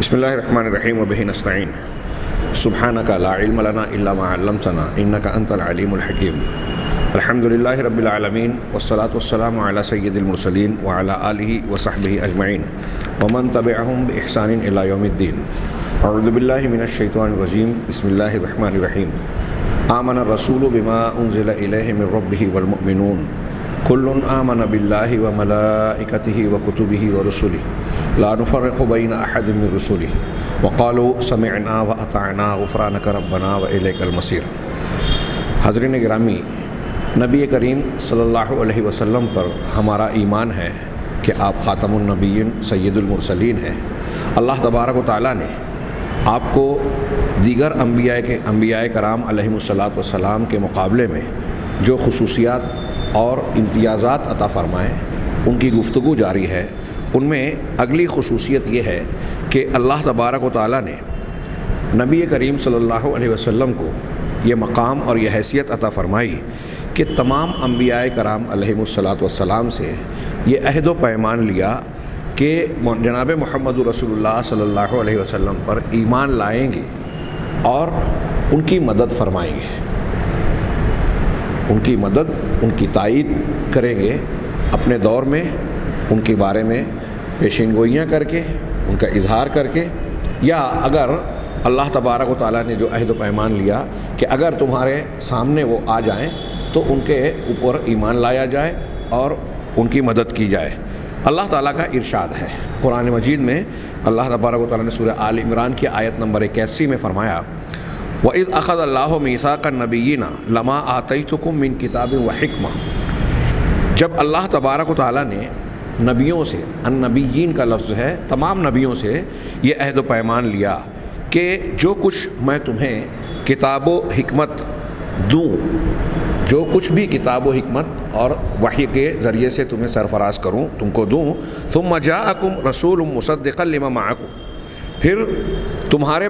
بسم اللہ الرحمن الرحیم وبہ نستعین سبحانک لا علم لنا الا ما علمتنا انک انت العلیم الحکیم الحمد للہ رب العالمین والصلاة والسلام علی سید المرسلین وعلی آلہ وصحبہ اجمعین ومن تبعہم بإحسان الی یوم الدین اعوذ باللہ من الشیطان الرجیم بسم اللہ الرحمن الرحیم آمن الرسول بما انزل الیہ من ربہ والمؤمنون کل آمن باللہ وملائکتہ وکتبہ ورسلہ لا نفرق بین احد من رسلہ وقالوا سمعنا واطعنا غفرانک ربنا والیک المصیر۔ حضرین گرامی، نبی کریم صلی اللہ علیہ وسلم پر ہمارا ایمان ہے کہ آپ خاتم النبیین سید المرسلین ہیں۔ اللہ تبارک و تعالیٰ نے آپ کو دیگر انبیاء کرام علیہم الصلاۃ والسلام کے مقابلے میں جو خصوصیات اور امتیازات عطا فرمائے ان کی گفتگو جاری ہے۔ ان میں اگلی خصوصیت یہ ہے کہ اللہ تبارک و تعالیٰ نے نبی کریم صلی اللہ علیہ وسلم کو یہ مقام اور یہ حیثیت عطا فرمائی کہ تمام انبیاء کرام علیہم الصلاۃ والسلام سے یہ عہد و پیمان لیا کہ جناب محمد رسول اللہ صلی اللہ علیہ وسلم پر ایمان لائیں گے اور ان کی مدد فرمائیں گے، ان کی مدد، ان کی تائید کریں گے، اپنے دور میں ان کے بارے میں پیشین گوئیاں کر کے، ان کا اظہار کر کے، یا اگر اللہ تبارک و تعالیٰ نے جو عہد و پیمان لیا کہ اگر تمہارے سامنے وہ آ جائیں تو ان کے اوپر ایمان لایا جائے اور ان کی مدد کی جائے۔ اللہ تعالیٰ کا ارشاد ہے قرآن مجید میں، اللہ تبارک و تعالیٰ نے سورہ آل عمران کی آیت نمبر 81 میں فرمایا وَإِذْ أَخَذَ اللَّهُ مِيثَاقَ النَّبِيِّينَ لَمَا آتَيْتُكُم مِّن كِتَابٍ وَحِكْمَةٍ۔ جب اللہ تبارک و تعالیٰ نے نبیوں سے، النبیین کا لفظ ہے، تمام نبیوں سے یہ عہد و پیمان لیا کہ جو کچھ میں تمہیں کتاب و حکمت دوں، جو کچھ بھی کتاب و حکمت اور وحی کے ذریعے سے تمہیں سرفراز کروں، تم کو دوں، ثم جاءکم رسول مصدقا لما معکم، پھر تمہارے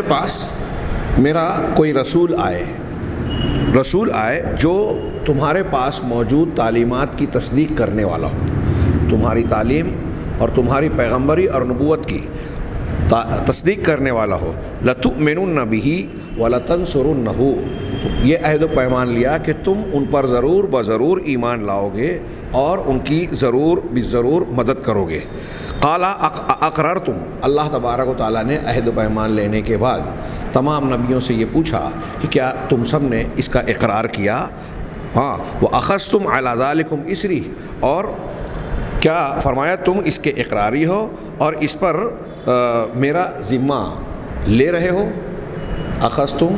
پاس میرا کوئی رسول آئے جو تمہارے پاس موجود تعلیمات کی تصدیق کرنے والا ہو، تمہاری تعلیم اور تمہاری پیغمبری اور نبوت کی تصدیق کرنے والا ہو، لَتُؤْمِنُنَّ بِهِ وَلَتَنْصُرُنَّهُ، یہ عہد و پیمان لیا کہ تم ان پر ضرور بضرور ایمان لاؤ گے اور ان کی ضرور بضرور مدد کرو گے۔ قَالَ أَقْرَرْتُمْ، اللہ تبارک و تعالیٰ نے عہد و پیمان لینے کے بعد تمام نبیوں سے یہ پوچھا کہ کیا تم سب نے اس کا اقرار کیا؟ ہاں، وَأَخَذْتُمْ عَلَى ذَلِكُمْ إِصْرِي، اور کیا فرمایا تم اس کے اقراری ہو اور اس پر میرا ذمہ لے رہے ہو؟ اخذتم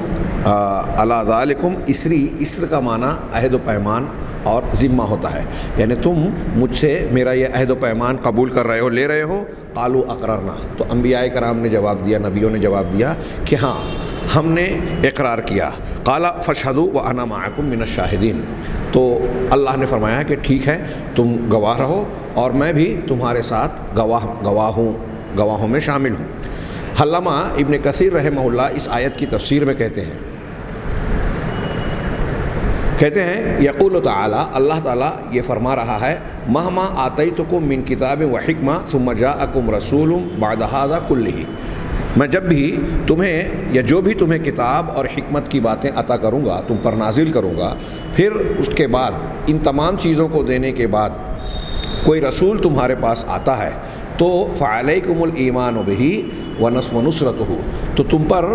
علی ذالکم اسری، اسر کا معنی عہد و پیمان اور ذمہ ہوتا ہے، یعنی تم مجھ سے میرا یہ عہد و پیمان قبول کر رہے ہو، لے رہے ہو۔ قالوا اقررنا، تو انبیاء کرام نے جواب دیا، نبیوں نے جواب دیا کہ ہاں ہم نے اقرار کیا۔ قال فاشهدوا وانا معكم من الشاہدین، تو اللہ نے فرمایا کہ ٹھیک ہے، تم گواہ رہو اور میں بھی تمہارے ساتھ گواہوں میں شامل ہوں۔ علامہ ابن کثیر رحمہ اللہ اس آیت کی تفسیر میں کہتے ہیں یقول تعالی، اللہ تعالیٰ یہ فرما رہا ہے مہما آتیتکم من کتاب و حکمہ ثم جاءکم رسول بعد ھذا کلہ، میں جب بھی تمہیں یا جو بھی تمہیں کتاب اور حکمت کی باتیں عطا کروں گا، تم پر نازل کروں گا، پھر اس کے بعد ان تمام چیزوں کو دینے کے بعد کوئی رسول تمہارے پاس آتا ہے تو فعلیکم الایمان بہ ونصرتہ، تو تم پر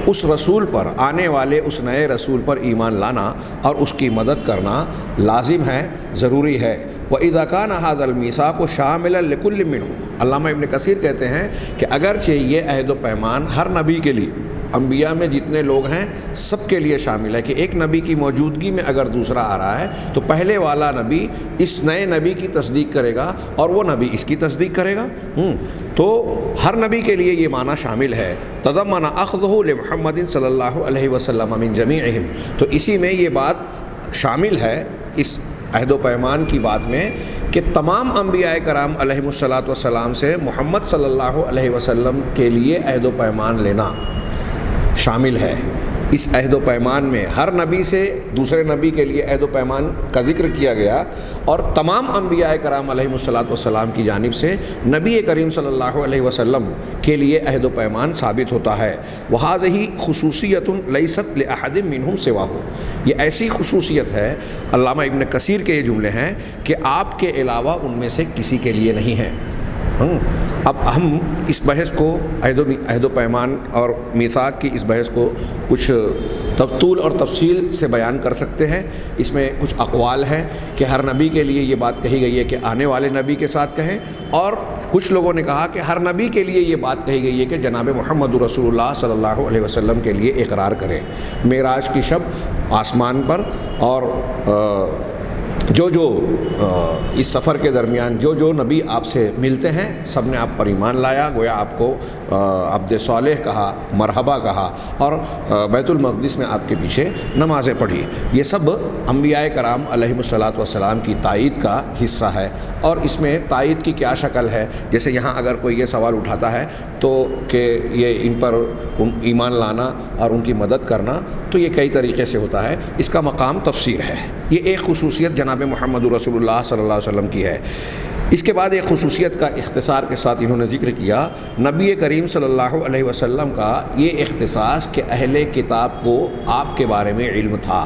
اس رسول پر، آنے والے اس نئے رسول پر ایمان لانا اور اس کی مدد کرنا لازم ہے، ضروری ہے۔ وَإِذَا كَانَ هَذَا الْمِيثَاقُ شَامِلًا لِكُلِّ مِنْهُمْ، علامہ ابن کثیر کہتے ہیں کہ اگرچہ یہ عہد و پیمان ہر نبی کے لیے، انبیاء میں جتنے لوگ ہیں سب کے لیے شامل ہے کہ ایک نبی کی موجودگی میں اگر دوسرا آ رہا ہے تو پہلے والا نبی اس نئے نبی کی تصدیق کرے گا اور وہ نبی اس کی تصدیق کرے گا، تو ہر نبی کے لیے یہ معنی شامل ہے۔ تضمن اخذہ لمحمد صلی اللہ علیہ وسلم من جمیعہم، تو اسی میں یہ بات شامل ہے اس عہد و پیمان کی بات میں کہ تمام انبیاء کرام علیہم الصلاۃ والسلام سے محمد صلی اللہ علیہ وسلم کے لیے عہد و پیمان لینا شامل ہے۔ اس عہد و پیمان میں ہر نبی سے دوسرے نبی کے لیے عہد و پیمان کا ذکر کیا گیا، اور تمام انبیاء کرام علیہم الصلاۃ والسلام کی جانب سے نبی کریم صلی اللہ علیہ وسلم کے لیے عہد و پیمان ثابت ہوتا ہے۔ وَهَذِهِ خصوصیۃ لیست لأحد منہم سواہ، یہ ایسی خصوصیت ہے، علامہ ابن کثیر کے یہ جملے ہیں کہ آپ کے علاوہ ان میں سے کسی کے لیے نہیں ہیں۔ اب ہم اس بحث کو عہد و پیمان اور میثاق کی اس بحث کو کچھ طول اور تفصیل سے بیان کر سکتے ہیں۔ اس میں کچھ اقوال ہیں کہ ہر نبی کے لیے یہ بات کہی گئی ہے کہ آنے والے نبی کے ساتھ کہیں، اور کچھ لوگوں نے کہا کہ ہر نبی کے لیے یہ بات کہی گئی ہے کہ جناب محمد رسول اللہ صلی اللہ علیہ وسلم کے لیے اقرار کریں۔ معراج کی شب آسمان پر اور جو اس سفر کے درمیان جو نبی آپ سے ملتے ہیں سب نے آپ پر ایمان لایا، گویا آپ کو عبد صالح کہا، مرحبا کہا، اور بیت المقدس میں آپ کے پیچھے نمازیں پڑھی۔ یہ سب انبیاء کرام علیہم الصلاۃ والسلام کی تائید کا حصہ ہے۔ اور اس میں تائید کی کیا شکل ہے؟ جیسے یہاں اگر کوئی یہ سوال اٹھاتا ہے تو کہ یہ ان پر ایمان لانا اور ان کی مدد کرنا، تو یہ کئی طریقے سے ہوتا ہے، اس کا مقام تفسیر ہے۔ یہ ایک خصوصیت جناب محمد رسول اللہ صلی اللہ علیہ وسلم کی ہے۔ اس کے بعد ایک خصوصیت کا اختصار کے ساتھ انہوں نے ذکر کیا، نبی کریم صلی اللہ علیہ وسلم کا یہ اختصاص کہ اہل کتاب کو آپ کے بارے میں علم تھا۔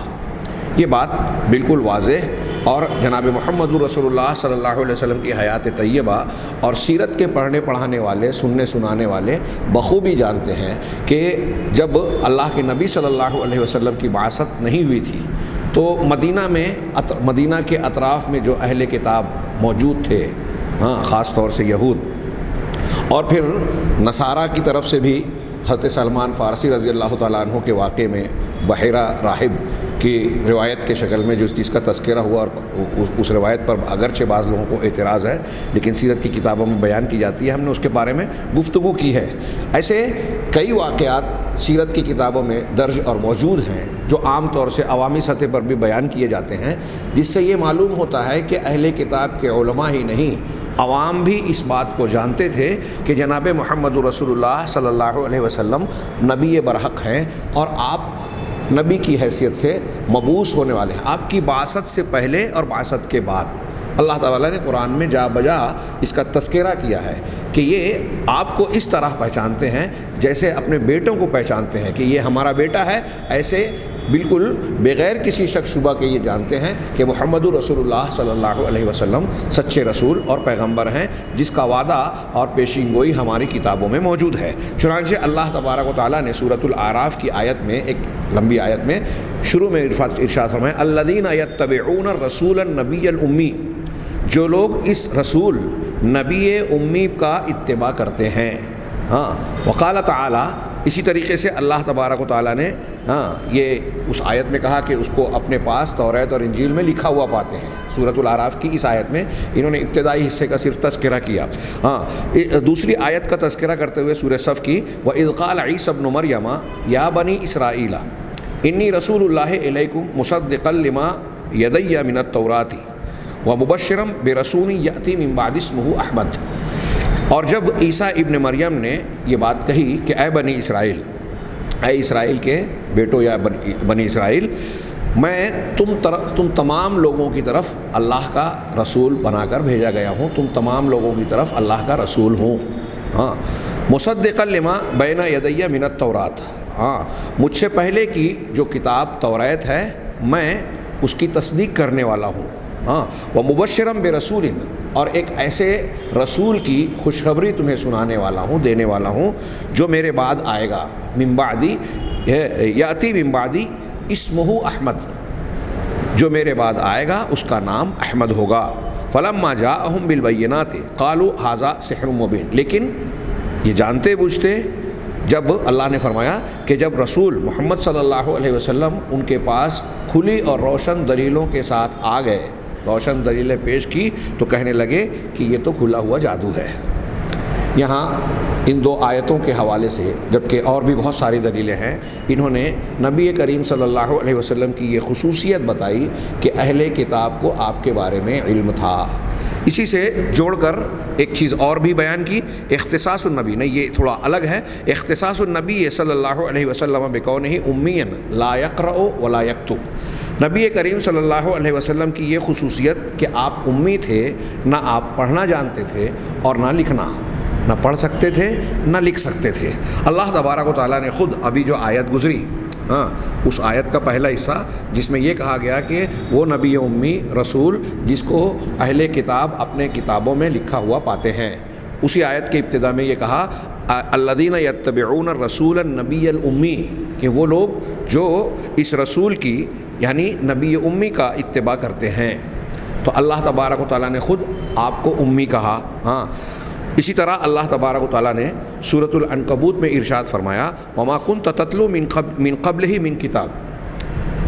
یہ بات بالکل واضح، اور جناب محمد رسول اللہ صلی اللہ علیہ وسلم کی حیات طیبہ اور سیرت کے پڑھنے پڑھانے والے، سننے سنانے والے بخوبی جانتے ہیں کہ جب اللہ کے نبی صلی اللہ علیہ وسلم کی بعثت نہیں ہوئی تھی تو مدینہ کے اطراف میں جو اہل کتاب موجود تھے، خاص طور سے یہود، اور پھر نصارہ کی طرف سے بھی حضرت سلمان فارسی رضی اللہ تعالیٰ عنہ کے واقعے میں بحیرہ راہب کی روایت کے شکل میں جس کا تذکرہ ہوا، اور اس روایت پر اگرچہ بعض لوگوں کو اعتراض ہے لیکن سیرت کی کتابوں میں بیان کی جاتی ہے، ہم نے اس کے بارے میں گفتگو کی ہے۔ ایسے کئی واقعات سیرت کی کتابوں میں درج اور موجود ہیں جو عام طور سے عوامی سطح پر بھی بیان کیے جاتے ہیں، جس سے یہ معلوم ہوتا ہے کہ اہل کتاب کے علماء ہی نہیں، عوام بھی اس بات کو جانتے تھے کہ جناب محمد رسول اللہ صلی اللہ علیہ وسلم نبی برحق ہیں، اور آپ نبی کی حیثیت سے مبعوث ہونے والے ہیں، آپ کی بعثت سے پہلے اور بعثت کے بعد۔ اللہ تعالیٰ نے قرآن میں جا بجا اس کا تذکرہ کیا ہے کہ یہ آپ کو اس طرح پہچانتے ہیں جیسے اپنے بیٹوں کو پہچانتے ہیں کہ یہ ہمارا بیٹا ہے، ایسے بالکل بغیر کسی شک شبہ کے یہ جانتے ہیں کہ محمد رسول اللہ صلی اللہ علیہ وسلم سچے رسول اور پیغمبر ہیں، جس کا وعدہ اور پیشین گوئی ہماری کتابوں میں موجود ہے۔ چنانچہ اللہ تبارک و تعالیٰ نے سورۃ الاعراف کی آیت میں، ایک لمبی آیت میں شروع میں ارشاد فرمایا، الذین یتبعون الرسول النبی الامی، جو لوگ اس رسول نبی امی کا اتباع کرتے ہیں۔ وقال تعالیٰ، اسی طریقے سے اللہ تبارک و تعالیٰ نے یہ اس آیت میں کہا کہ اس کو اپنے پاس توریت اور انجیل میں لکھا ہوا پاتے ہیں۔ سورۃ الاعراف کی اس آیت میں انہوں نے ابتدائی حصے کا صرف تذکرہ کیا۔ دوسری آیت کا تذکرہ کرتے ہوئے سورہ صف کی، وَإِذْ قَالَ عِيسَى ابْنُ مَرْيَمَ يَا بَنِي إِسْرَائِيلَ إِنِّي رَسُولُ اللَّهِ إِلَيْكُمْ مُصَدِّقًا لِمَا يَدَيَّ مِنَ التَّوْرَاةِ وَمُبَشِّرًا بِرَسُولٍ يَأْتِي مِن بَعْدِي اسْمُهُ أَحْمَدُ۔ اور جب عیسیٰ ابن مریم نے یہ بات کہی کہ اے بنی اسرائیل، اے اسرائیل کے بیٹو یا بنی اسرائیل، میں تم تمام لوگوں کی طرف اللہ کا رسول بنا کر بھیجا گیا ہوں، تم تمام لوگوں کی طرف اللہ کا رسول ہوں۔ مصدقا لما بین یدی من التوراۃ، مجھ سے پہلے کی جو کتاب توریت ہے میں اس کی تصدیق کرنے والا ہوں۔ ومبشرا برسول، اور ایک ایسے رسول کی خوشخبری تمہیں سنانے والا ہوں، دینے والا ہوں، جو میرے بعد آئے گا، من بعدی یاتی من بعدی اسمہ احمد، جو میرے بعد آئے گا اس کا نام احمد ہوگا۔ فلما جاءہم بالبینات قالوا ھذا سحر مبین، لیکن یہ جانتے بوجھتے جب اللہ نے فرمایا کہ جب رسول محمد صلی اللہ علیہ وسلم ان کے پاس کھلی اور روشن دلیلوں کے ساتھ آ گئے، روشن دلیلیں پیش کی، تو کہنے لگے کہ یہ تو کھلا ہوا جادو ہے۔ یہاں ان دو آیتوں کے حوالے سے، جبکہ اور بھی بہت ساری دلیلیں ہیں، انہوں نے نبی کریم صلی اللہ علیہ وسلم کی یہ خصوصیت بتائی کہ اہل کتاب کو آپ کے بارے میں علم تھا۔ اسی سے جوڑ کر ایک چیز اور بھی بیان کی، اختصاص النبی، نہیں یہ تھوڑا الگ ہے، اختصاص النبی صلی اللہ علیہ وسلم بکونہ امیا لا یقرأ ولا یکتب، نبی کریم صلی اللہ علیہ وسلم کی یہ خصوصیت کہ آپ امی تھے، نہ آپ پڑھنا جانتے تھے اور نہ لکھنا، نہ پڑھ سکتے تھے نہ لکھ سکتے تھے۔ اللہ تبارک و تعالیٰ نے خود ابھی جو آیت گزری، اس آیت کا پہلا حصہ جس میں یہ کہا گیا کہ وہ نبی امی رسول جس کو اہل کتاب اپنے کتابوں میں لکھا ہوا پاتے ہیں، اسی آیت کے ابتدا میں یہ کہا الذین یتبعون الرسول النبی الامی، کہ وہ لوگ جو اس رسول کی یعنی نبی امی کا اتباع کرتے ہیں۔ تو اللہ تبارک و تعالیٰ نے خود آپ کو امی کہا۔ اسی طرح اللہ تبارک و تعالیٰ نے سورۃ العنکبوت میں ارشاد فرمایا وما کنت تتلو من قبلہ من کتاب،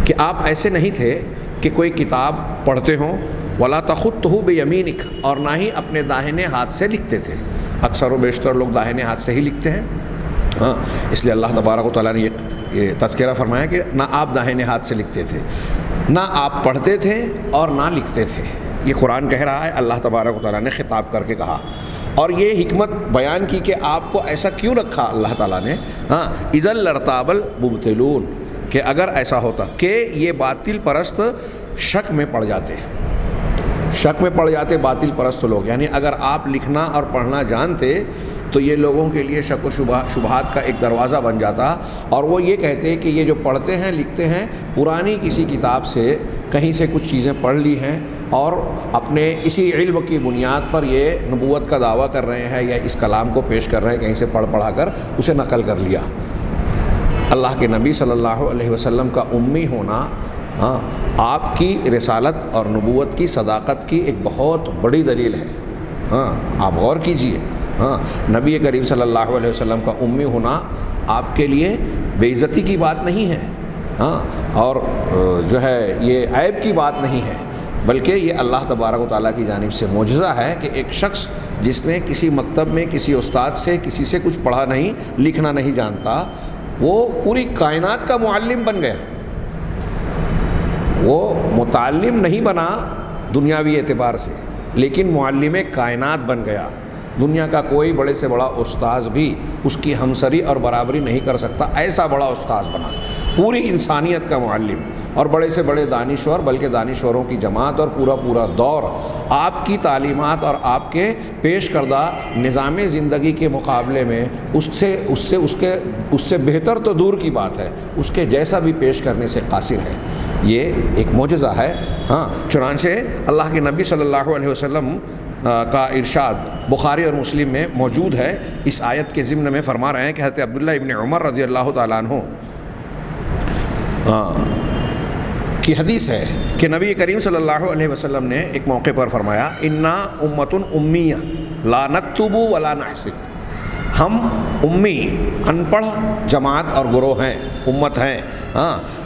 کہ آپ ایسے نہیں تھے کہ کوئی کتاب پڑھتے ہوں، ولا تخطہ بیمینک، اور نہ ہی اپنے داہنے ہاتھ سے لکھتے تھے۔ اکثر و بیشتر لوگ داہنے ہاتھ سے ہی لکھتے ہیں، اس لیے اللہ تبارک و تعالیٰ نے یہ تذکرہ فرمایا کہ نہ آپ داہنے ہاتھ سے لکھتے تھے، نہ آپ پڑھتے تھے اور نہ لکھتے تھے۔ یہ قرآن کہہ رہا ہے، اللہ تبارک و تعالیٰ نے خطاب کر کے کہا، اور یہ حکمت بیان کی کہ آپ کو ایسا کیوں رکھا اللہ تعالیٰ نے۔ اذا لارتاب المبطلون، کہ اگر ایسا ہوتا کہ یہ باطل پرست شک میں پڑ جاتے، باطل پرست لوگ، یعنی اگر آپ لکھنا اور پڑھنا جانتے تو یہ لوگوں کے لیے شک و شبہات کا ایک دروازہ بن جاتا، اور وہ یہ کہتے کہ یہ جو پڑھتے ہیں لکھتے ہیں پرانی کسی کتاب سے کہیں سے کچھ چیزیں پڑھ لی ہیں اور اپنے اسی علم کی بنیاد پر یہ نبوت کا دعویٰ کر رہے ہیں یا اس کلام کو پیش کر رہے ہیں، کہیں سے پڑھا کر اسے نقل کر لیا۔ اللہ کے نبی صلی اللہ علیہ وسلم کا امی ہونا آپ کی رسالت اور نبوت کی صداقت کی ایک بہت بڑی دلیل ہے۔ آپ غور کیجئے، نبی کریم صلی اللہ علیہ وسلم کا امی ہونا آپ کے لیے بے عزتی کی بات نہیں ہے، اور جو ہے یہ عیب کی بات نہیں ہے، بلکہ یہ اللہ تبارک و تعالیٰ کی جانب سے معجزہ ہے کہ ایک شخص جس نے کسی مکتب میں کسی استاد سے کسی سے کچھ پڑھا نہیں، لکھنا نہیں جانتا، وہ پوری کائنات کا معلم بن گیا۔ وہ متعلم نہیں بنا دنیاوی اعتبار سے، لیکن معلم کائنات بن گیا۔ دنیا کا کوئی بڑے سے بڑا استاذ بھی اس کی ہمسری اور برابری نہیں کر سکتا، ایسا بڑا استاذ بنا، پوری انسانیت کا معلم، اور بڑے سے بڑے دانشور، بلکہ دانشوروں کی جماعت اور پورا دور آپ کی تعلیمات اور آپ کے پیش کردہ نظام زندگی کے مقابلے میں اس سے بہتر تو دور کی بات ہے، اس کے جیسا بھی پیش کرنے سے قاصر ہے۔ یہ ایک معجزہ ہے۔ چنانچہ اللہ کے نبی صلی اللہ علیہ وسلم کا ارشاد بخاری اور مسلم میں موجود ہے، اس آیت کے ضمن میں فرما رہے ہیں کہ حضرت عبداللہ ابن عمر رضی اللہ تعالیٰ عنہ کی حدیث ہے کہ نبی کریم صلی اللہ علیہ وسلم نے ایک موقع پر فرمایا انا امۃ امیہ لا نکتب ولا نحسب، ہم امی ان پڑھ جماعت اور گروہ ہیں، امت ہیں،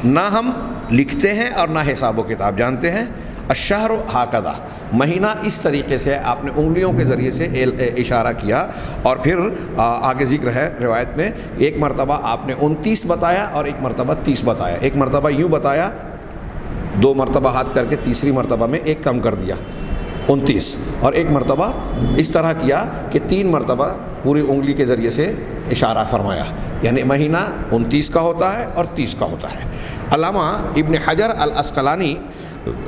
نہ ہم لکھتے ہیں اور نہ حساب و کتاب جانتے ہیں۔ الشہر ہاکذا، مہینہ اس طریقے سے، آپ نے انگلیوں کے ذریعے سے اشارہ کیا، اور پھر آگے ذکر ہے روایت میں ایک مرتبہ آپ نے 29 بتایا اور ایک مرتبہ 30 بتایا، ایک مرتبہ یوں بتایا 2 مرتبہ ہاتھ کر کے، تیسری مرتبہ میں ایک کم کر دیا 29، اور ایک مرتبہ اس طرح کیا کہ 3 مرتبہ پوری انگلی کے ذریعے سے اشارہ فرمایا، یعنی مہینہ 29 کا ہوتا ہے اور 30 کا ہوتا ہے۔ علامہ ابن حجر العسقلانی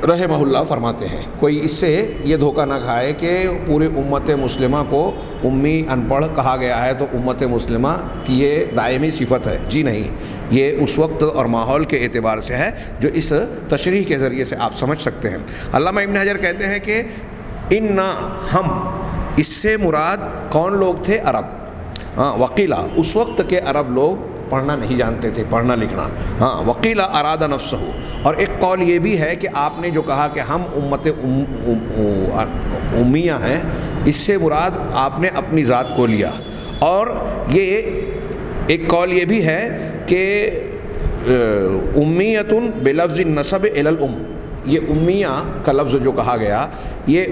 رحمہ اللہ فرماتے ہیں کوئی اس سے یہ دھوکہ نہ کھائے کہ پوری امت مسلمہ کو امی ان پڑھ کہا گیا ہے تو امت مسلمہ کی یہ دائمی صفت ہے، جی نہیں، یہ اس وقت اور ماحول کے اعتبار سے ہے جو اس تشریح کے ذریعے سے آپ سمجھ سکتے ہیں۔ علامہ ابن حجر کہتے ہیں کہ انا، ہم، اس سے مراد کون لوگ تھے؟ عرب۔ وقیلا، اس وقت کے عرب لوگ پڑھنا نہیں جانتے تھے، پڑھنا لکھنا۔ وقیلا اراد نفسہ، اور ایک قول یہ بھی ہے کہ آپ نے جو کہا کہ ہم امت امیہ ہیں، اس سے مراد آپ نے اپنی ذات کو لیا، اور یہ ایک قول یہ بھی ہے کہ امیۃ بلفظ النسب الی الام، یہ امیہ کا لفظ جو کہا گیا، یہ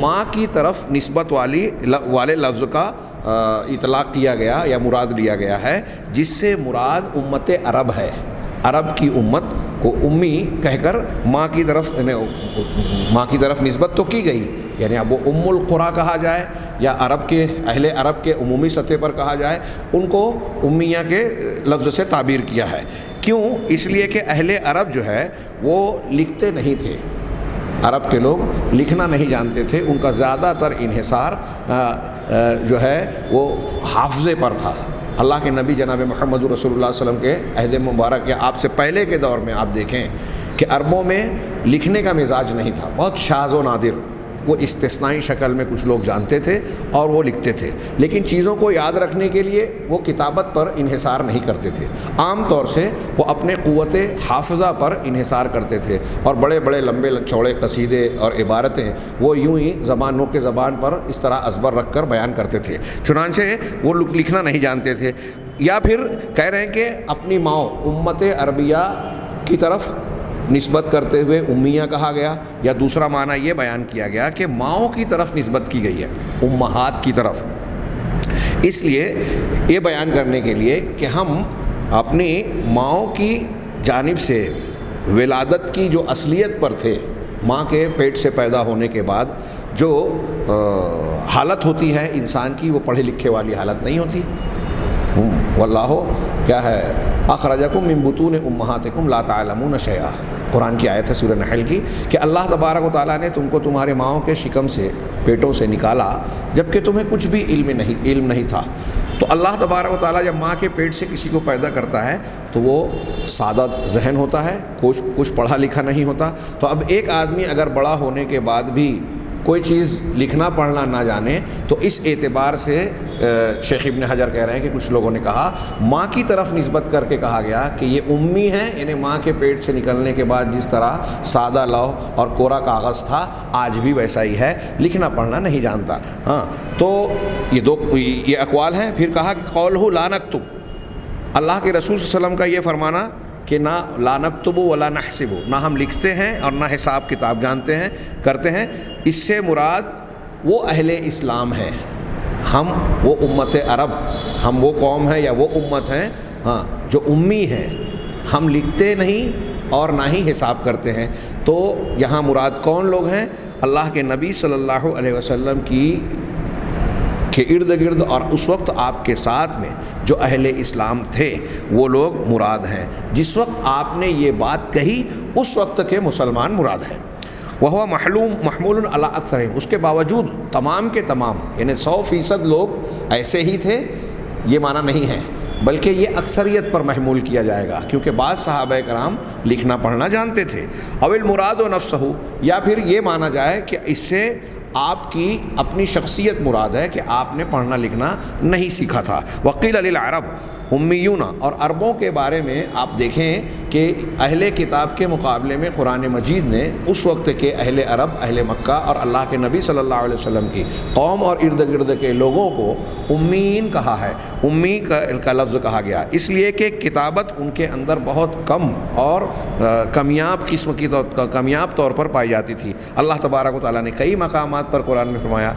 ماں کی طرف نسبت والے لفظ کا اطلاق کیا گیا یا مراد لیا گیا ہے، جس سے مراد امت عرب ہے۔ عرب کی امت کو امی کہہ کر ماں کی طرف نسبت تو کی گئی، یعنی اب وہ ام القریٰ کہا جائے یا عرب کے اہل عرب کے عمومی سطح پر کہا جائے، ان کو امیہ کے لفظ سے تعبیر کیا ہے۔ کیوں؟ اس لیے کہ اہل عرب جو ہے وہ لکھتے نہیں تھے، عرب کے لوگ لکھنا نہیں جانتے تھے، ان کا زیادہ تر انحصار جو ہے وہ حافظے پر تھا۔ اللہ کے نبی جناب محمد رسول اللہ صلی اللہ علیہ وسلم کے عہد مبارک یا آپ سے پہلے کے دور میں آپ دیکھیں کہ عربوں میں لکھنے کا مزاج نہیں تھا، بہت شاذ و نادر، وہ استثنائی شکل میں کچھ لوگ جانتے تھے اور وہ لکھتے تھے، لیکن چیزوں کو یاد رکھنے کے لیے وہ کتابت پر انحصار نہیں کرتے تھے، عام طور سے وہ اپنے قوت حافظہ پر انحصار کرتے تھے، اور بڑے بڑے لمبے چوڑے قصیدے اور عبارتیں وہ یوں ہی زبانوں کے زبان پر اس طرح ازبر رکھ کر بیان کرتے تھے، چنانچہ وہ لکھنا نہیں جانتے تھے۔ یا پھر کہہ رہے ہیں کہ اپنی ماؤں امت عربیہ کی طرف نسبت کرتے ہوئے امیہ کہا گیا، یا دوسرا معنی یہ بیان کیا گیا کہ ماؤں کی طرف نسبت کی گئی ہے، امہات کی طرف، اس لیے یہ بیان کرنے کے لیے کہ ہم اپنی ماؤں کی جانب سے ولادت کی جو اصلیت پر تھے، ماں کے پیٹ سے پیدا ہونے کے بعد جو حالت ہوتی ہے انسان کی، وہ پڑھے لکھے والی حالت نہیں ہوتی۔ واللہ کیا ہے اخرجکم من بطون امہاتکم لا تعلمون شیئا، قرآن کی آیت ہے سورہ نحل کی، کہ اللہ تبارک و تعالیٰ نے تم کو تمہارے ماؤں کے شکم سے، پیٹوں سے نکالا جبکہ تمہیں کچھ بھی علم نہیں تھا۔ تو اللہ تبارک و تعالیٰ جب ماں کے پیٹ سے کسی کو پیدا کرتا ہے تو وہ سادہ ذہن ہوتا ہے، کچھ پڑھا لکھا نہیں ہوتا۔ تو اب ایک آدمی اگر بڑا ہونے کے بعد بھی کوئی چیز لکھنا پڑھنا نہ جانے تو اس اعتبار سے شیخ ابن حجر کہہ رہے ہیں کہ کچھ لوگوں نے کہا ماں کی طرف نسبت کر کے کہا گیا کہ یہ امی ہیں، یعنی ماں کے پیٹ سے نکلنے کے بعد جس طرح سادہ لوح اور کوڑا کاغذ تھا آج بھی ویسا ہی ہے، لکھنا پڑھنا نہیں جانتا۔ ہاں، تو یہ اقوال ہیں۔ پھر کہا کہ قولہ لا نکتب، اللہ کے رسول صلی اللہ علیہ وسلم کا یہ فرمانا کہ نہ لا نکتب ولا نحسب، نہ ہم لکھتے ہیں اور نہ حساب کتاب جانتے ہیں کرتے ہیں، اس سے مراد وہ اہل اسلام ہے، ہم وہ امت عرب، ہم وہ قوم ہیں یا وہ امت ہیں ہاں جو امی ہیں، ہم لکھتے نہیں اور نہ ہی حساب کرتے ہیں۔ تو یہاں مراد کون لوگ ہیں؟ اللہ کے نبی صلی اللہ علیہ وسلم کے ارد گرد اور اس وقت آپ کے ساتھ میں جو اہل اسلام تھے وہ لوگ مراد ہیں۔ جس وقت آپ نے یہ بات کہی اس وقت کے مسلمان مراد ہیں۔ وہ محمول علی اکثرہم، اس کے باوجود تمام کے تمام یعنی 100% لوگ ایسے ہی تھے، یہ معنی نہیں ہے، بلکہ یہ اکثریت پر محمول کیا جائے گا، کیونکہ بعض صحابہ کرام لکھنا پڑھنا جانتے تھے۔ او المراد و نفسہ، یا پھر یہ مانا جائے کہ اس سے آپ کی اپنی شخصیت مراد ہے کہ آپ نے پڑھنا لکھنا نہیں سیکھا تھا۔ وقیل للعرب امیون، اور عربوں کے بارے میں آپ دیکھیں کہ اہل کتاب کے مقابلے میں قرآن مجید نے اس وقت کے اہل عرب، اہل مکہ اور اللہ کے نبی صلی اللہ علیہ وسلم کی قوم اور ارد گرد کے لوگوں کو امین کہا ہے، امی کا لفظ کہا گیا، اس لیے کہ کتابت ان کے اندر بہت کم اور کمیاب قسم کی کمیاب طور پر پائی جاتی تھی۔ اللہ تبارک و تعالیٰ نے کئی مقامات پر قرآن میں فرمایا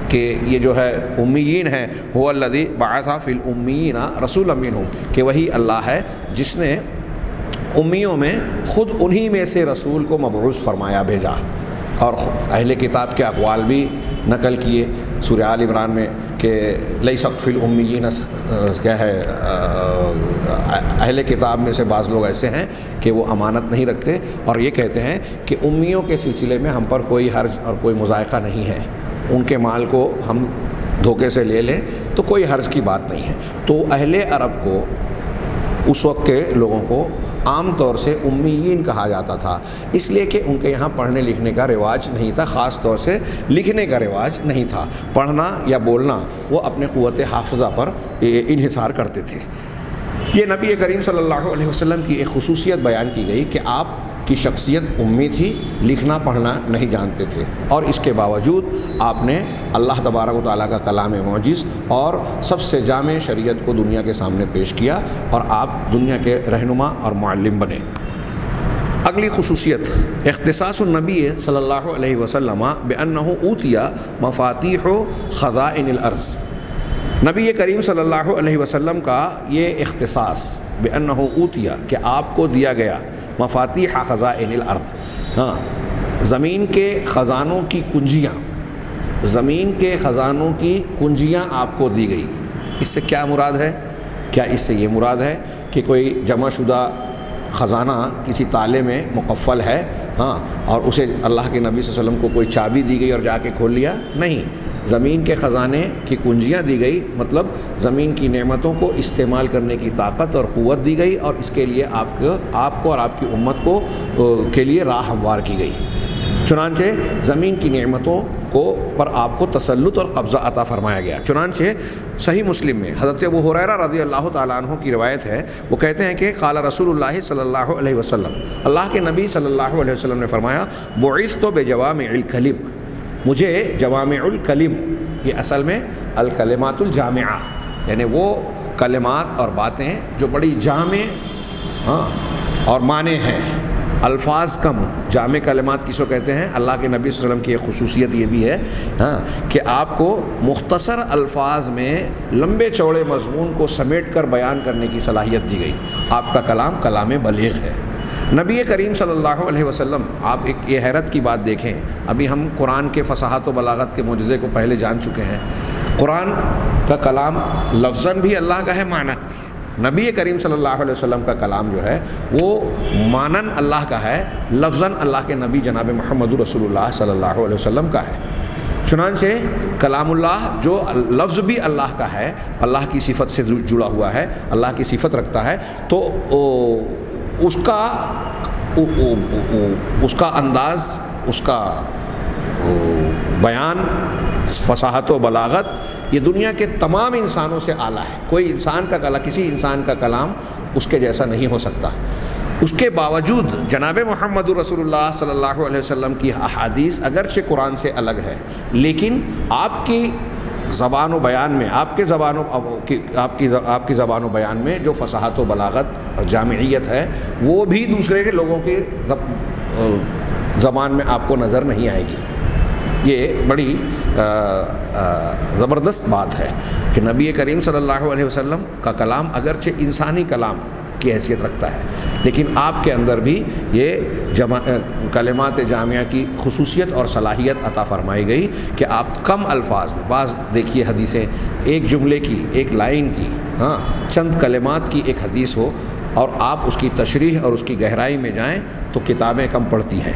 کہ یہ جو ہے امیین ہیں، هو الذی بعث فی الامیین رسولا منہم، کہ وہی اللہ ہے جس نے امیوں میں خود انہی میں سے رسول کو مبعوث فرمایا، بھیجا، اور اہل کتاب کے اقوال بھی نقل کیے سورہ آل عمران میں کہ لیس فی الامیین، کیا ہے، اہل کتاب میں سے بعض لوگ ایسے ہیں کہ وہ امانت نہیں رکھتے اور یہ کہتے ہیں کہ امیوں کے سلسلے میں ہم پر کوئی حرج اور کوئی مضائقہ نہیں ہے، ان کے مال کو ہم دھوکے سے لے لیں تو کوئی حرج کی بات نہیں ہے۔ تو اہل عرب کو اس وقت کے لوگوں کو عام طور سے امیین کہا جاتا تھا، اس لیے کہ ان کے یہاں پڑھنے لکھنے کا رواج نہیں تھا، خاص طور سے لکھنے کا رواج نہیں تھا، پڑھنا یا بولنا وہ اپنے قوت حافظہ پر انحصار کرتے تھے۔ یہ نبی کریم صلی اللہ علیہ وسلم کی ایک خصوصیت بیان کی گئی کہ آپ کی شخصیت امی تھی، لکھنا پڑھنا نہیں جانتے تھے، اور اس کے باوجود آپ نے اللہ تبارک و تعالیٰ کا کلام معجز اور سب سے جامع شریعت کو دنیا کے سامنے پیش کیا، اور آپ دنیا کے رہنما اور معلم بنے۔ اگلی خصوصیت اختصاص النبی صلی اللہ علیہ وسلم بأنہ اوتی مفاتیح خزائن الارض، نبی کریم صلی اللہ علیہ وسلم کا یہ اختصاص بأنہ اوتی، کہ آپ کو دیا گیا مفاتیح خزائن الارض، ہاں زمین کے خزانوں کی کنجیاں، زمین کے خزانوں کی کنجیاں آپ کو دی گئی۔ اس سے کیا مراد ہے؟ کیا اس سے یہ مراد ہے کہ کوئی جمع شدہ خزانہ کسی تالے میں مقفل ہے اور اسے اللہ کے نبی صلی اللہ علیہ وسلم کو کوئی چابی دی گئی اور جا کے کھول لیا؟ نہیں، زمین کے خزانے کی کنجیاں دی گئی، مطلب زمین کی نعمتوں کو استعمال کرنے کی طاقت اور قوت دی گئی، اور اس کے لیے آپ کو اور آپ کی امت کو کے لیے راہ ہموار کی گئی۔ چنانچہ زمین کی نعمتوں پر آپ کو تسلط اور قبضہ عطا فرمایا گیا۔ چنانچہ صحیح مسلم میں حضرت ابو ہریرہ رضی اللہ تعالیٰ عنہ کی روایت ہے، وہ کہتے ہیں کہ قال رسول اللہ صلی اللہ علیہ وسلم، اللہ کے نبی صلی اللہ علیہ وسلم نے فرمایا، بعثت بجوامع الکلم، مجھے جوامع الکلم، یہ اصل میں الکلمات الجامعہ، یعنی وہ کلمات اور باتیں جو بڑی جامع اور معنی ہیں، الفاظ کم، جامع کلمات کس کو کہتے ہیں؟ اللہ کے نبی صلی اللہ علیہ وسلم کی ایک خصوصیت یہ بھی ہے کہ آپ کو مختصر الفاظ میں لمبے چوڑے مضمون کو سمیٹ کر بیان کرنے کی صلاحیت دی گئی۔ آپ کا کلام بلیغ ہے۔ نبی کریم صلی اللہ علیہ وسلم، آپ ایک یہ حیرت کی بات دیکھیں، ابھی ہم قرآن کے فصاحت و بلاغت کے معجزے کو پہلے جان چکے ہیں۔ قرآن کا کلام لفظاً بھی اللہ کا ہے، معناً بھی ہے۔ نبی کریم صلی اللہ علیہ وسلم کا کلام جو ہے وہ معناً اللہ کا ہے، لفظاً اللہ کے نبی جناب محمد رسول اللہ صلی اللہ علیہ وسلم کا ہے۔ چنانچہ کلام اللہ جو لفظ بھی اللہ کا ہے، اللہ کی صفت سے جڑا ہوا ہے، اللہ کی صفت رکھتا ہے، تو اس کا انداز، اس کا بیان، فصاحت و بلاغت یہ دنیا کے تمام انسانوں سے اعلیٰ ہے۔ کوئی انسان کا کلام، کسی انسان کا کلام اس کے جیسا نہیں ہو سکتا۔ اس کے باوجود جناب محمد رسول اللہ صلی اللہ علیہ وسلم کی احادیث اگرچہ قرآن سے الگ ہے، لیکن آپ کی زبان و بیان میں، آپ کی زبان و بیان میں جو فصاحت و بلاغت اور جامعیت ہے، وہ بھی دوسرے کے لوگوں کی زبان میں آپ کو نظر نہیں آئے گی۔ یہ بڑی زبردست بات ہے کہ نبی کریم صلی اللہ علیہ وسلم کا کلام اگرچہ انسانی کلام کی حیثیت رکھتا ہے، لیکن آپ کے اندر بھی یہ کلمات جامعہ کی خصوصیت اور صلاحیت عطا فرمائی گئی کہ آپ کم الفاظ میں، بعض دیکھیے حدیثیں ایک جملے کی، ایک لائن کی، چند کلمات کی ایک حدیث ہو اور آپ اس کی تشریح اور اس کی گہرائی میں جائیں تو کتابیں کم پڑتی ہیں۔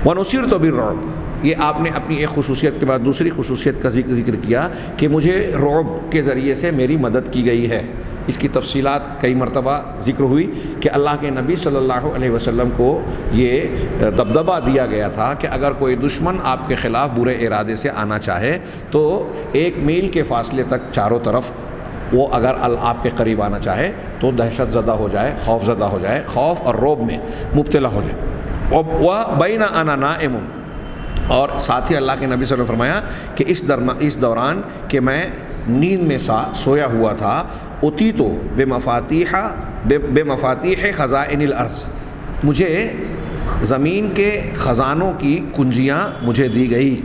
وَنُصِرْتُ بِالرُّعْبِ، یہ آپ نے اپنی ایک خصوصیت کے بعد دوسری خصوصیت کا ذکر کیا کہ مجھے رعب کے ذریعے سے میری مدد کی گئی ہے۔ اس کی تفصیلات کئی مرتبہ ذکر ہوئی کہ اللہ کے نبی صلی اللہ علیہ وسلم کو یہ دبدبہ دیا گیا تھا کہ اگر کوئی دشمن آپ کے خلاف برے ارادے سے آنا چاہے تو 1 میل کے فاصلے تک چاروں طرف وہ اگر آپ کے قریب آنا چاہے تو دہشت زدہ ہو جائے، خوف زدہ ہو جائے، خوف اور رعب میں مبتلا ہو جائے۔ وَبَيْنَ أَنَا نَائِمٌ، اور ساتھ ہی اللہ کے نبی صلی اللہ علیہ وسلم فرمایا کہ اس دوران کہ میں نیند میں سویا ہوا تھا، اُتِیتُ بِمَفَاتِیحِ خَزَائِنِ الْأَرْضِ، مجھے زمین کے خزانوں کی کنجیاں مجھے دی گئی،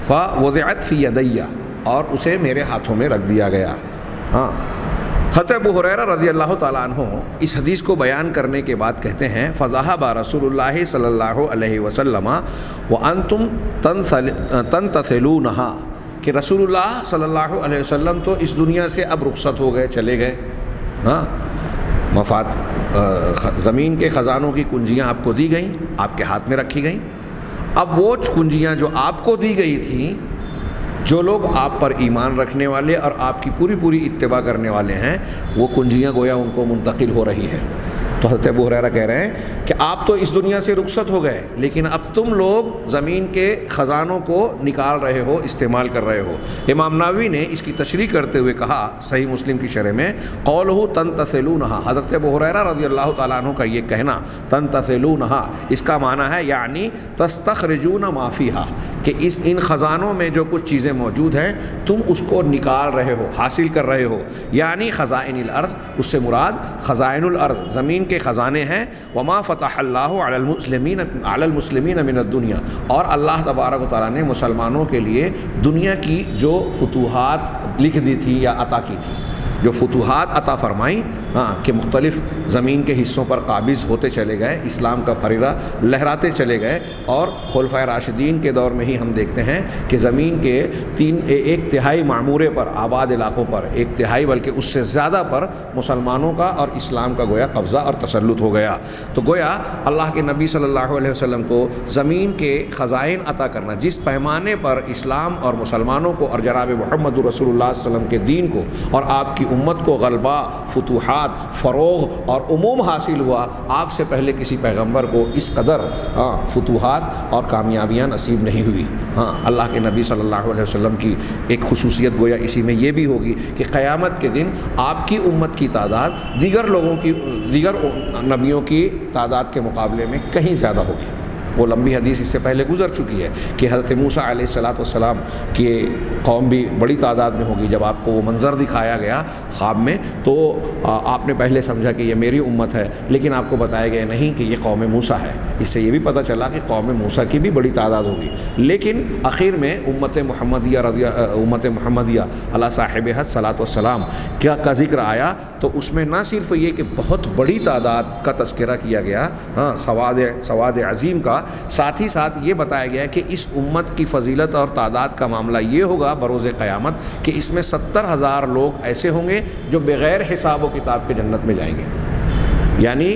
فَوُضِعَتْ فِي يَدَيَّ، اور اسے میرے ہاتھوں میں رکھ دیا گیا۔ حضرت ابو ہریرہ رضی اللہ تعالیٰ عنہ اس حدیث کو بیان کرنے کے بعد کہتے ہیں، فَذَهَبَ رسول اللہ صلی اللہ علیہ وسلم وَأَنْتُمْ تَنْتَثِلُونَهَا، کہ رسول اللہ صلی اللہ علیہ وسلم تو اس دنیا سے اب رخصت ہو گئے، چلے گئے۔ زمین کے خزانوں کی کنجیاں آپ کو دی گئیں، آپ کے ہاتھ میں رکھی گئیں۔ اب وہ کنجیاں جو آپ کو دی گئی تھیں، جو لوگ آپ پر ایمان رکھنے والے اور آپ کی پوری اتباع کرنے والے ہیں، وہ کنجیاں گویا ان کو منتقل ہو رہی ہیں۔ تو حضرت ابو ہریرہ کہہ رہے ہیں کہ آپ تو اس دنیا سے رخصت ہو گئے، لیکن اب تم لوگ زمین کے خزانوں کو نکال رہے ہو، استعمال کر رہے ہو۔ امام نووی نے اس کی تشریح کرتے ہوئے کہا صحیح مسلم کی شرح میں، قولہ تنتثلونہا، حضرت ابو ہریرہ رضی اللہ تعالیٰ عنہ کا یہ کہنا تنتثلونہا، اس کا معنی ہے یعنی تستخرجون ما فیہا، کہ ان خزانوں میں جو کچھ چیزیں موجود ہیں تم اس کو نکال رہے ہو، حاصل کر رہے ہو، یعنی خزائن الارض، اس سے مراد خزائن الارض زمین کے خزانے ہیں۔ وما فتح اللہ علی المسلمین من الدنیا، اور اللہ تبارک و تعالیٰ نے مسلمانوں کے لیے دنیا کی جو فتوحات لکھ دی تھی یا عطا کی تھی، جو فتوحات عطا فرمائیں کہ مختلف زمین کے حصوں پر قابض ہوتے چلے گئے، اسلام کا پھریرا لہراتے چلے گئے، اور خلفائے راشدین کے دور میں ہی ہم دیکھتے ہیں کہ زمین کے ایک تہائی معمورے پر، آباد علاقوں پر، ایک تہائی بلکہ اس سے زیادہ پر مسلمانوں کا اور اسلام کا گویا قبضہ اور تسلط ہو گیا۔ تو گویا اللہ کے نبی صلی اللہ علیہ وسلم کو زمین کے خزائن عطا کرنا، جس پیمانے پر اسلام اور مسلمانوں کو اور جناب محمد رسول اللہ صلی اللہ علیہ وسلم کے دین کو اور آپ کی امت کو غلبہ، فتوحات، فروغ اور عموم حاصل ہوا، آپ سے پہلے کسی پیغمبر کو اس قدر فتوحات اور کامیابیاں نصیب نہیں ہوئی۔ اللہ کے نبی صلی اللہ علیہ وسلم کی ایک خصوصیت گویا اسی میں یہ بھی ہوگی کہ قیامت کے دن آپ کی امت کی تعداد دیگر نبیوں کی تعداد کے مقابلے میں کہیں زیادہ ہوگی۔ وہ لمبی حدیث اس سے پہلے گزر چکی ہے کہ حضرت موسیٰ علیہ السلام کی قوم بھی بڑی تعداد میں ہوگی۔ جب آپ کو وہ منظر دکھایا گیا خواب میں تو آپ نے پہلے سمجھا کہ یہ میری امت ہے، لیکن آپ کو بتایا گیا نہیں کہ یہ قوم موسیٰ ہے۔ اس سے یہ بھی پتہ چلا کہ قوم موسیٰ کی بھی بڑی تعداد ہوگی، لیکن آخر میں امت محمدیہ علی صاحبہ الصلاۃ والسلام کا ذکر آیا تو اس میں نہ صرف یہ کہ بہت بڑی تعداد کا تذکرہ کیا گیا، سواد عظیم کا، ساتھ ہی ساتھ یہ بتایا گیا کہ اس امت کی فضیلت اور تعداد کا معاملہ یہ ہوگا بروز قیامت کہ اس میں 70,000 لوگ ایسے ہوں گے جو بغیر حساب و کتاب کے جنت میں جائیں گے۔ یعنی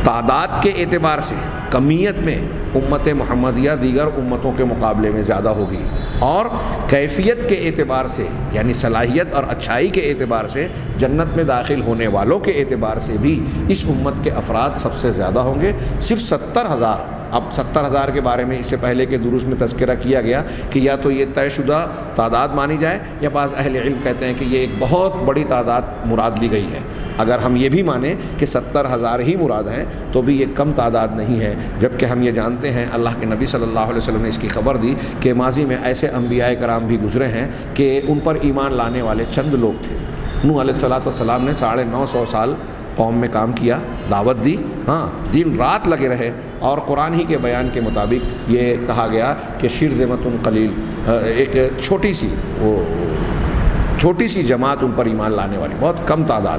تعداد کے اعتبار سے، کمیت میں امت محمدیہ دیگر امتوں کے مقابلے میں زیادہ ہوگی، اور کیفیت کے اعتبار سے یعنی صلاحیت اور اچھائی کے اعتبار سے، جنت میں داخل ہونے والوں کے اعتبار سے بھی اس امت کے افراد سب سے زیادہ ہوں گے۔ صرف 70,000، اب 70,000 کے بارے میں اس سے پہلے کے دروس میں تذکرہ کیا گیا کہ یا تو یہ طے شدہ تعداد مانی جائے، یا بعض اہل علم کہتے ہیں کہ یہ ایک بہت بڑی تعداد مراد لی گئی ہے۔ اگر ہم یہ بھی مانیں کہ 70,000 ہی مراد ہیں تو بھی یہ کم تعداد نہیں ہے، جبکہ ہم یہ جانتے ہیں اللہ کے نبی صلی اللہ علیہ وسلم نے اس کی خبر دی کہ ماضی میں ایسے انبیاء کرام بھی گزرے ہیں کہ ان پر ایمان لانے والے چند لوگ تھے۔ نوح علیہ السلام نے 950 سال قوم میں کام کیا، دعوت دی، دن رات لگے رہے، اور قرآن ہی کے بیان کے مطابق یہ کہا گیا کہ شرذمۃ قلیل، ایک چھوٹی سی جماعت ان پر ایمان لانے والی، بہت کم تعداد۔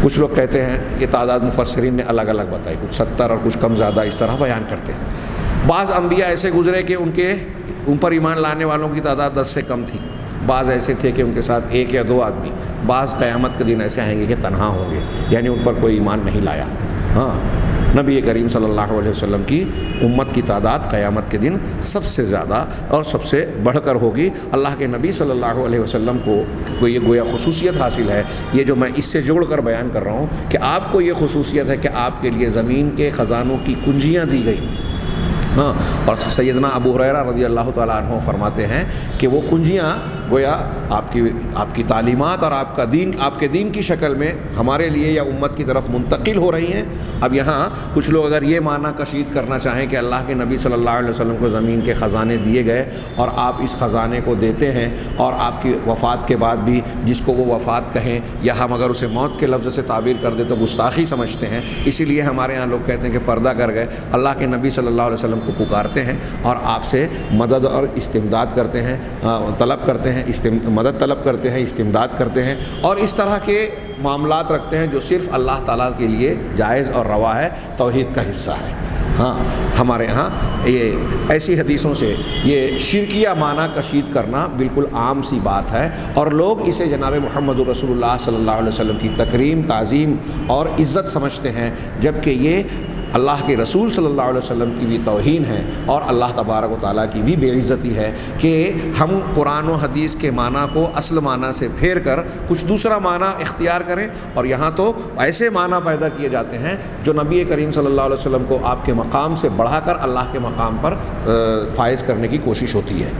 کچھ لوگ کہتے ہیں یہ تعداد مفسرین نے الگ الگ بتائی، کچھ 70 اور کچھ کم زیادہ اس طرح بیان کرتے ہیں۔ بعض انبیاء ایسے گزرے کہ ان پر ایمان لانے والوں کی تعداد 10 سے کم تھی، بعض ایسے تھے کہ ان کے ساتھ 1 یا 2 آدمی، بعض قیامت کے دن ایسے آئیں گے کہ تنہا ہوں گے، یعنی ان پر کوئی ایمان نہیں لایا۔ نبی کریم صلی اللہ علیہ وسلم کی امت کی تعداد قیامت کے دن سب سے زیادہ اور سب سے بڑھ کر ہوگی۔ اللہ کے نبی صلی اللہ علیہ وسلم کو یہ گویا خصوصیت حاصل ہے، یہ جو میں اس سے جوڑ کر بیان کر رہا ہوں کہ آپ کو یہ خصوصیت ہے کہ آپ کے لیے زمین کے خزانوں کی کنجیاں دی گئیں۔ اور سیدنا ابو ہریرہ رضی اللہ تعالیٰ عنہ فرماتے ہیں کہ وہ کنجیاں گویا آپ کی تعلیمات اور آپ کے دین کی شکل میں ہمارے لیے یا امت کی طرف منتقل ہو رہی ہیں۔ اب یہاں کچھ لوگ اگر یہ معنی کشید کرنا چاہیں کہ اللہ کے نبی صلی اللہ علیہ وسلم کو زمین کے خزانے دیے گئے اور آپ اس خزانے کو دیتے ہیں، اور آپ کی وفات کے بعد بھی جس کو وہ وفات کہیں یا ہم اگر اسے موت کے لفظ سے تعبیر کر دیں تو گستاخی سمجھتے ہیں، اسی لیے ہمارے ہاں لوگ کہتے ہیں کہ پردہ کر گئے، اللہ کے نبی صلی اللہ علیہ وسلم کو پکارتے ہیں اور آپ سے مدد اور استمداد کرتے ہیں، مدد طلب کرتے ہیں، استمداد کرتے ہیں، اور اس طرح کے معاملات رکھتے ہیں جو صرف اللہ تعالیٰ کے لیے جائز اور روا ہے، توحید کا حصہ ہے۔ ہمارے ہاں یہ ایسی حدیثوں سے یہ شرکیہ معنی کشید کرنا بالکل عام سی بات ہے، اور لوگ اسے جناب محمد رسول اللہ صلی اللہ علیہ وسلم کی تکریم، تعظیم اور عزت سمجھتے ہیں، جبکہ یہ اللہ کے رسول صلی اللہ علیہ وسلم کی بھی توہین ہے اور اللہ تبارک و تعالیٰ کی بھی بے عزتی ہے کہ ہم قرآن و حدیث کے معنی کو اصل معنی سے پھیر کر کچھ دوسرا معنی اختیار کریں، اور یہاں تو ایسے معنی پیدا کیے جاتے ہیں جو نبی کریم صلی اللہ علیہ وسلم کو آپ کے مقام سے بڑھا کر اللہ کے مقام پر فائز کرنے کی کوشش ہوتی ہے۔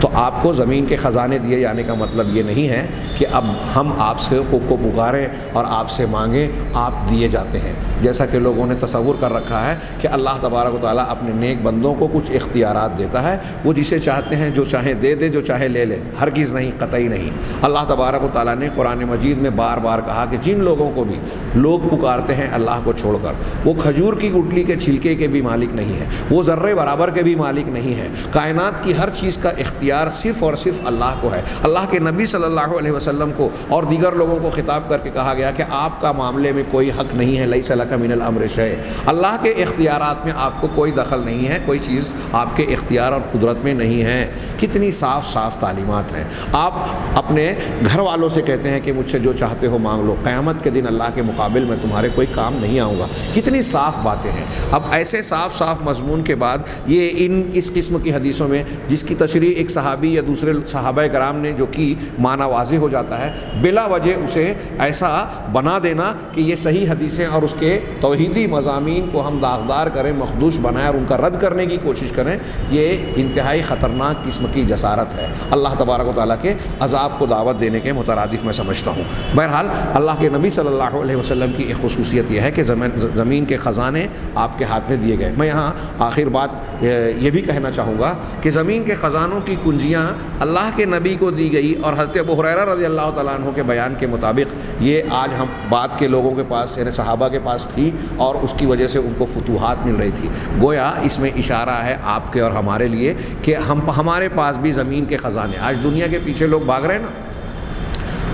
تو آپ کو زمین کے خزانے دیے جانے کا مطلب یہ نہیں ہے کہ اب ہم آپ سے کو پکاریں اور آپ سے مانگیں، آپ دیے جاتے ہیں، جیسا کہ لوگوں نے تصور کر رکھا ہے کہ اللہ تبارک و تعالیٰ اپنے نیک بندوں کو کچھ اختیارات دیتا ہے، وہ جسے چاہتے ہیں جو چاہے دے دے، جو چاہے لے لے، ہرگز نہیں، قطعی نہیں۔ اللہ تبارک و تعالیٰ نے قرآن مجید میں بار بار کہا کہ جن لوگوں کو بھی لوگ پکارتے ہیں اللہ کو چھوڑ کر، وہ کھجور کی گٹلی کے چھلکے کے بھی مالک نہیں ہے، وہ ذرے برابر کے بھی مالک نہیں ہے، کائنات کی ہر چیز کا اختیار اختیار صرف اور صرف اللہ کو ہے۔ اللہ کے نبی صلی اللہ علیہ وسلم کو اور دیگر لوگوں کو خطاب کر کے کہا گیا کہ آپ کا معاملے میں کوئی حق نہیں ہے، لیس لک من الامر شیء، اللہ کے اختیارات میں آپ کو کوئی دخل نہیں ہے، کوئی چیز آپ کے اختیار اور قدرت میں نہیں ہے۔ کتنی صاف صاف تعلیمات ہیں۔ آپ اپنے گھر والوں سے کہتے ہیں کہ مجھ سے جو چاہتے ہو مانگ لو، قیامت کے دن اللہ کے مقابل میں تمہارے کوئی کام نہیں آؤں گا۔ کتنی صاف باتیں ہیں۔ اب ایسے صاف صاف مضمون کے بعد یہ اس قسم کی حدیثوں میں جس کی تشریح ایک صحابی یا دوسرے صحابہ کرام نے جو کی، معنی واضح ہو جاتا ہے، بلا وجہ اسے ایسا بنا دینا کہ یہ صحیح حدیثیں اور اس کے توحیدی مضامین کو ہم داغدار کریں، مخدوش بنائیں اور ان کا رد کرنے کی کوشش کریں، یہ انتہائی خطرناک قسم کی جسارت ہے۔ اللہ تبارک و تعالیٰ کے عذاب کو دعوت دینے کے مترادف میں سمجھتا ہوں۔ بہرحال اللہ کے نبی صلی اللہ علیہ وسلم کی ایک خصوصیت یہ ہے کہ زمین کے خزانے آپ کے ہاتھ میں دیے گئے۔ میں یہاں آخر بات یہ بھی کہنا چاہوں گا کہ زمین کے خزانوں کی کنجیاں اللہ کے نبی کو دی گئی، اور حضرت ابو ہریرہ رضی اللہ تعالیٰ عنہ کے بیان کے مطابق یہ آج ہم بعد کے لوگوں کے پاس یعنی صحابہ کے پاس تھی، اور اس کی وجہ سے ان کو فتوحات مل رہی تھی۔ گویا اس میں اشارہ ہے آپ کے اور ہمارے لیے کہ ہمارے پاس بھی زمین کے خزانے، آج دنیا کے پیچھے لوگ بھاگ رہے ہیں نا،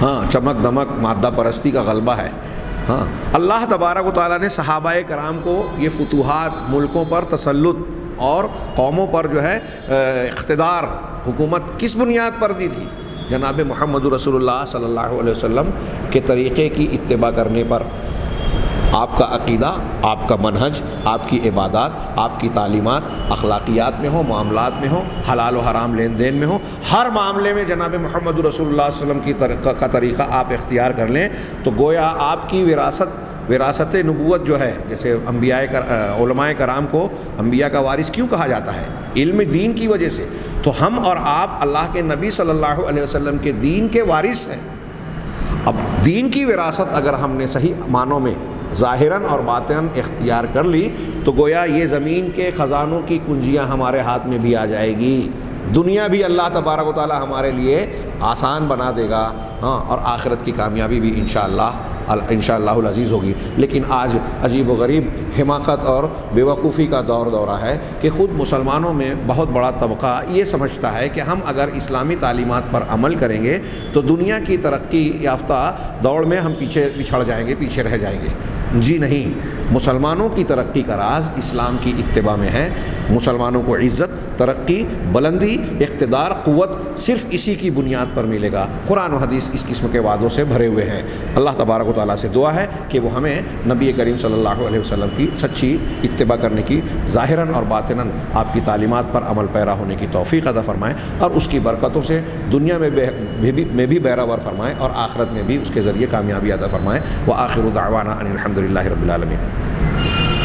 ہاں چمک دمک مادہ پرستی کا غلبہ ہے۔ ہاں اللہ تبارک و تعالیٰ نے صحابہ کرام کو یہ فتوحات، ملکوں پر تسلط اور قوموں پر جو ہے اقتدار، حکومت کس بنیاد پر دی تھی؟ جناب محمد رسول اللہ صلی اللہ علیہ وسلم کے طریقے کی اتباع کرنے پر۔ آپ کا عقیدہ، آپ کا منہج، آپ کی عبادات، آپ کی تعلیمات اخلاقیات میں ہو، معاملات میں ہو، حلال و حرام لین دین میں ہو، ہر معاملے میں جناب محمد رسول اللہ صلی اللہ علیہ وسلم کا طریقہ آپ اختیار کر لیں تو گویا آپ کی وراثت نبوت جو ہے، جیسے علماء کرام کو انبیاء کا وارث کیوں کہا جاتا ہے؟ علم دین کی وجہ سے۔ تو ہم اور آپ اللہ کے نبی صلی اللہ علیہ وسلم کے دین کے وارث ہیں۔ اب دین کی وراثت اگر ہم نے صحیح معنوں میں ظاہراً اور باطناً اختیار کر لی تو گویا یہ زمین کے خزانوں کی کنجیاں ہمارے ہاتھ میں بھی آ جائے گی، دنیا بھی اللہ تبارک و تعالیٰ ہمارے لیے آسان بنا دے گا، ہاں، اور آخرت کی کامیابی بھی انشاءاللہ العزیز ہوگی۔ لیکن آج عجیب و غریب حماقت اور بیوقوفی کا دورہ ہے کہ خود مسلمانوں میں بہت بڑا طبقہ یہ سمجھتا ہے کہ ہم اگر اسلامی تعلیمات پر عمل کریں گے تو دنیا کی ترقی یافتہ دوڑ میں ہم پچھڑ جائیں گے، پیچھے رہ جائیں گے۔ جی نہیں، مسلمانوں کی ترقی کا راز اسلام کی اتباع میں ہے۔ مسلمانوں کو عزت، ترقی، بلندی، اقتدار، قوت صرف اسی کی بنیاد پر ملے گا۔ قرآن و حدیث اس قسم کے وعدوں سے بھرے ہوئے ہیں۔ اللہ تبارک و تعالیٰ سے دعا ہے کہ وہ ہمیں نبی کریم صلی اللہ علیہ وسلم کی سچی اتباع کرنے کی، ظاہراً اور باطناً آپ کی تعلیمات پر عمل پیرا ہونے کی توفیق عطا فرمائیں، اور اس کی برکتوں سے دنیا میں بھی بہراور فرمائیں اور آخرت میں بھی اس کے ذریعے کامیابی عطا فرمائیں۔ وآخر دعوانا ان الحمد للہ رب العالمین۔